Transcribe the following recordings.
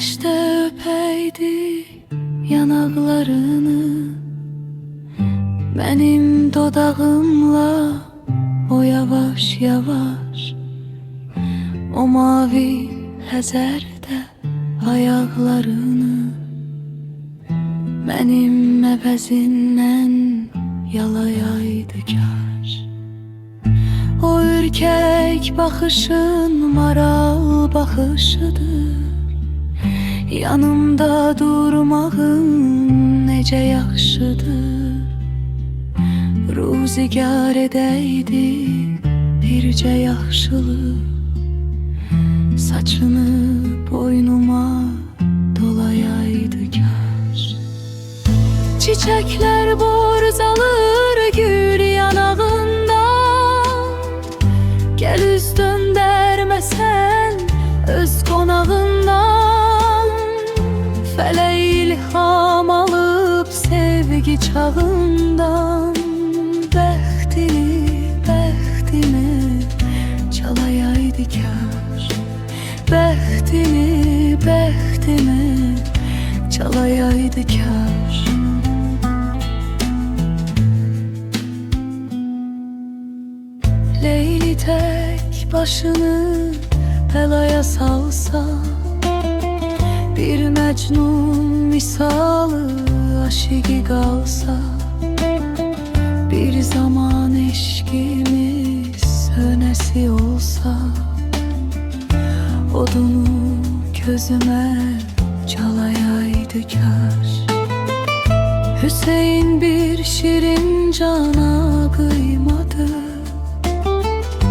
Güneşte öpeydi yanaklarını, benim dodağımla o yavaş yavaş. O mavi Xəzərdə ayaqlarını benim əvəzindən yalayaydı kaş. O ürkək baxışın maral baxışıdır, yanımda durmağın necə yaxşıdır. Ruzigar edəydi bircə yaxşılıq, saçını boynuma dolayaydı kaş. Çiçekler borzalır gül yanağından, gel üz döndərməsən öz qonağından. Fələ ilham alıb sevgi çağından, bəxtini, bəxtimi çalayaydı kaş. Bəxtini, bəxtimi çalayaydı kaş. Leyli tek başını belaya salsa, bir mecnun misalı aşığı kalsa, bir zaman eşkimiz sönesi olsa, odunu gözüme çalayaydı kaş. Hüseyin bir şirin cana kıymadı,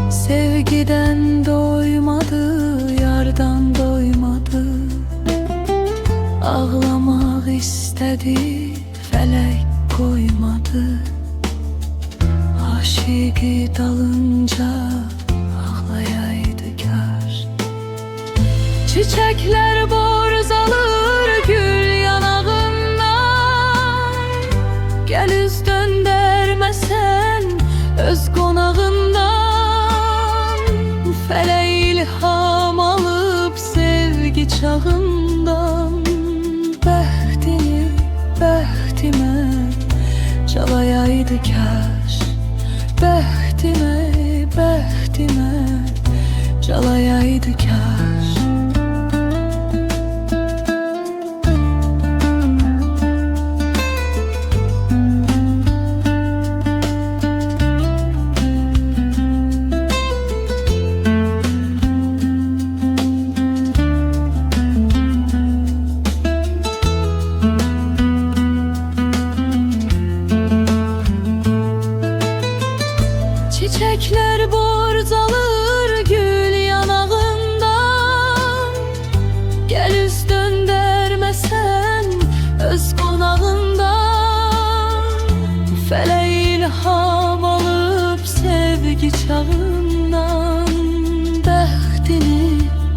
sevgiden doymadı, yardan doymadı. Ağlamak istedi, felek koymadı. Aşığı dalınca ağlayaydı kaş. Çiçekler borzalır gül yanağından, gel üz döndərməsən öz qonağından. Fələ ilham alıb sevgi çağından, bəxtini, bəxtimə çalayaydı kaş. Bəxtimə, bəxtimə çalayaydı kaş. Çiçekler borzalır gül yanağından, gel üz döndərməsən öz qonağından. Fələ ilham alıb sevgi çağından, bəxtini,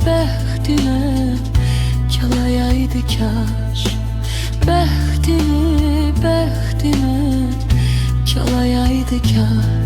bəxtinə çalayaydı kaş. Bəxtini, bəxtinə çalayaydı kaş.